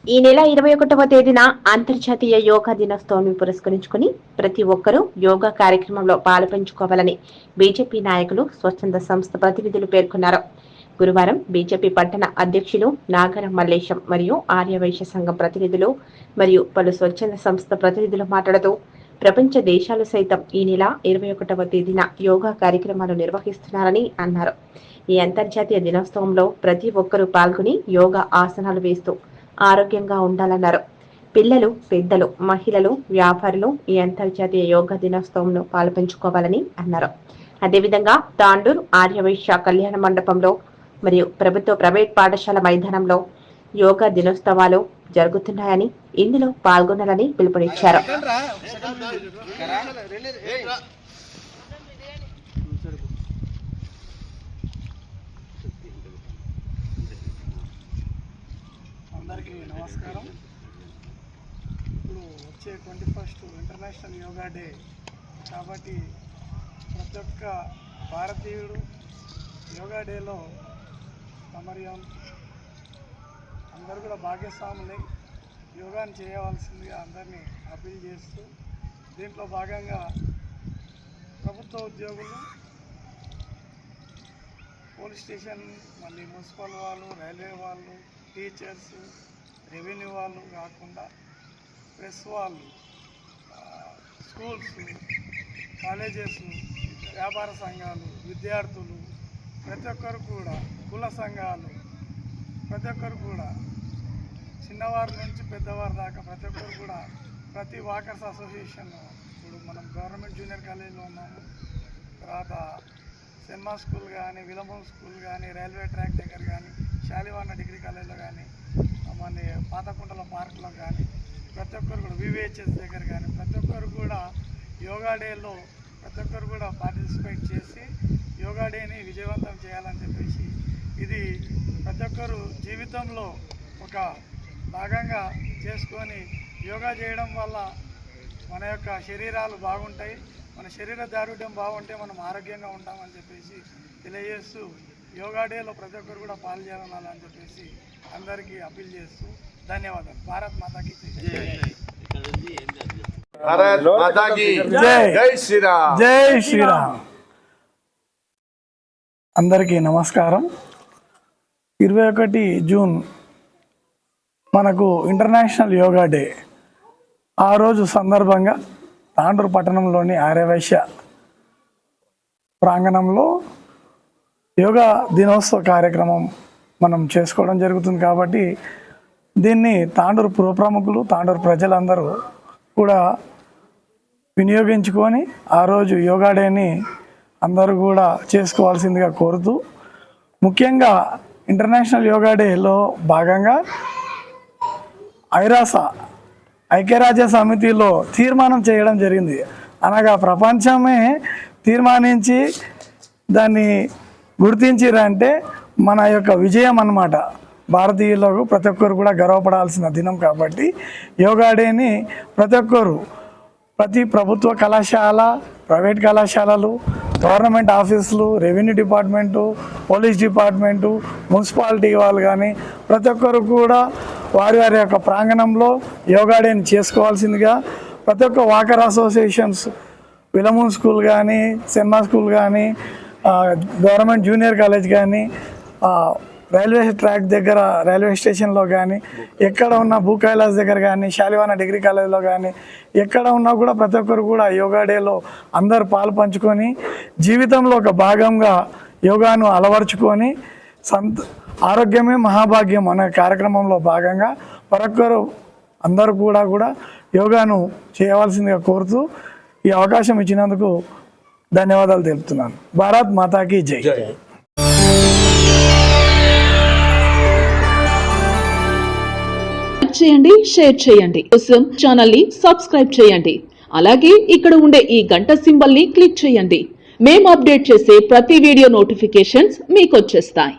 ఈ నెల 21వ తేదీన అంతర్జాతీయ యోగా దినోత్సవాన్ని పురస్కరించుకుని ప్రతి ఒక్కరూ యోగా కార్యక్రమంలో పాలుపంచుకోవాలని బీజేపీ నాయకులు, స్వచ్ఛంద సంస్థ ప్రతినిధులు పేర్కొన్నారు. గురువారం బీజేపీ పట్టణ అధ్యక్షులు నాగరం మల్లేశం మరియు ఆర్యవైశ్య సంఘం ప్రతినిధులు మరియు పలు స్వచ్ఛంద సంస్థ ప్రతినిధులు మాట్లాడుతూ ప్రపంచ దేశాలు సైతం ఈ నెల 21వ తేదీన యోగా కార్యక్రమాలు నిర్వహిస్తున్నారని అన్నారు. ఈ అంతర్జాతీయ దినోత్సవంలో ప్రతి ఒక్కరూ పాల్గొని యోగా ఆసనాలు వేస్తూ ఆరోగ్యంగా ఉండాలన్నారు. పిల్లలు, పెద్దలు, మహిళలు, వ్యాపారులు ఈ అంతర్జాతీయ యోగా దినోత్సవంలో పాల్పంచుకోవాలని అన్నారు. అదేవిధంగా తాండూర్ ఆర్యవైశ్య కళ్యాణ మండపంలో మరియు ప్రభుత్వ ప్రైవేట్ పాఠశాల మైదానంలో యోగా దినోత్సవాలు జరుగుతున్నాయని, ఇందులో పాల్గొనాలని పిలుపునిచ్చారు. అందరికీ నమస్కారం. ఇప్పుడు వచ్చే 21st ఇంటర్నేషనల్ యోగా డే కాబట్టి ప్రతి ఒక్క భారతీయుడు యోగా డేలో సమర్యం అందరూ కూడా భాగస్వాములై యోగాని చేయవలసిందిగా అందరినీ అప్పీల్ చేస్తూ, దీంట్లో భాగంగా ప్రభుత్వ ఉద్యోగులు, పోలీస్ స్టేషన్, మళ్ళీ మున్సిపల్ వాళ్ళు, రైల్వే వాళ్ళు, టీచర్స్, రెవెన్యూ వాళ్ళు కాకుండా ప్రెస్ వాళ్ళు, స్కూల్స్, కాలేజెస్, వ్యాపార సంఘాలు, విద్యార్థులు, ప్రతి ఒక్కరు కూడా, కుల సంఘాలు, ప్రతి ఒక్కరు కూడా, చిన్నవారి నుంచి పెద్దవారి దాకా ప్రతి ఒక్కరు కూడా, ప్రతి వాకర్స్ అసోసియేషన్, ఇప్పుడు మనం గవర్నమెంట్ జూనియర్ కాలేజీలో ఉన్నాము, తర్వాత సెన్మా స్కూల్ కానీ, విలంబం స్కూల్ కానీ, రైల్వే ట్రాక్ దగ్గర కానీ, శాలివాన డిగ్రీ కాలేజీలో కానీ, మన పాతకుంటల పార్కులో కానీ, ప్రతి ఒక్కరు కూడా వివిహెచ్ఎస్ దగ్గర కానీ, ప్రతి ఒక్కరు కూడా యోగా డేలో ప్రతి ఒక్కరు కూడా పార్టిసిపేట్ చేసి యోగా డేని విజయవంతం చేయాలని చెప్పేసి, ఇది ప్రతి ఒక్కరు జీవితంలో ఒక భాగంగా చేసుకొని యోగా చేయడం వల్ల మన యొక్క శరీరాలు బాగుంటాయి, మన శరీర దారుఢ్యం బాగుంటే మనం ఆరోగ్యంగా ఉంటామని చెప్పేసి తెలియజేస్తూ, యోగా డేలో ప్రతి ఒక్కరు కూడా పాల్గొనాలని చెప్పేసి అందరికీ అప్పీల్ చేస్తూ ధన్యవాదాలు. భారత్ మాతాకి జై శ్రీరామ్. జై శ్రీరామ్. అందరికీ నమస్కారం. 21 జూన్ మనకు ఇంటర్నేషనల్ యోగా డే. ఆ రోజు సందర్భంగా తాండూరు పట్టణంలోని ఆర్యవైశ్య ప్రాంగణంలో యోగా దినోత్సవ కార్యక్రమం మనం చేసుకోవడం జరుగుతుంది. కాబట్టి దీన్ని తాండూరు పురప్రముఖులు, తాండూరు ప్రజలందరూ కూడా వినియోగించుకొని ఆ రోజు యోగా డేని అందరూ కూడా చేసుకోవాల్సిందిగా కోరుతూ, ముఖ్యంగా ఇంటర్నేషనల్ యోగా డేలో భాగంగా ఐక్యరాజ్య సమితిలో తీర్మానం చేయడం జరిగింది. అనగా ప్రపంచమే తీర్మానించి దాన్ని గుర్తించిరంటే మన యొక్క విజయం అన్నమాట. భారతీయులకు ప్రతి ఒక్కరు కూడా గర్వపడాల్సిన దినం. కాబట్టి యోగా డేని ప్రతి ఒక్కరు, ప్రతి ప్రభుత్వ కళాశాల, ప్రైవేట్ కళాశాలలు, గవర్నమెంట్ ఆఫీసులు, revenue department, police department, municipality వాళ్ళు కానీ ప్రతి ఒక్కరు కూడా వారి వారి యొక్క ప్రాంగణంలో యోగా డేని చేసుకోవాల్సిందిగా ప్రతి ఒక్క వాకర్ అసోసియేషన్స్, విలమూన్ స్కూల్ కానీ, సెన్మా స్కూల్ కానీ, గవర్నమెంట్ జూనియర్ కాలేజ్ కానీ, రైల్వే ట్రాక్ దగ్గర రైల్వే స్టేషన్లో కానీ, ఎక్కడ ఉన్న భూ కైలాస్ దగ్గర కానీ, శాలివాన డిగ్రీ కాలేజ్లో కానీ, ఎక్కడ ఉన్నా కూడా ప్రతి ఒక్కరు కూడా యోగా డేలో అందరు పాలు పంచుకొని జీవితంలో ఒక భాగంగా యోగాను అలవర్చుకొని ఆరోగ్యమే మహాభాగ్యం అనే కార్యక్రమంలో భాగంగా మరొక్కరు అందరూ కూడా యోగాను చేయవలసిందిగా కోరుతూ ఈ అవకాశం ఇచ్చినందుకు ధన్యవాదాలు తెలుపుతున్నాను. భారత్ మాతాకి జై. చేయండి, షేర్ చేయండి, కోసం ఛానల్ ని సబ్స్క్రైబ్ చేయండి. అలాగే ఇక్కడ ఉండే ఈ గంట సింబల్ ని క్లిక్ చేయండి. మేము అప్డేట్ చేసే ప్రతి వీడియో నోటిఫికేషన్స్ మీకు వచ్చేస్తాయి.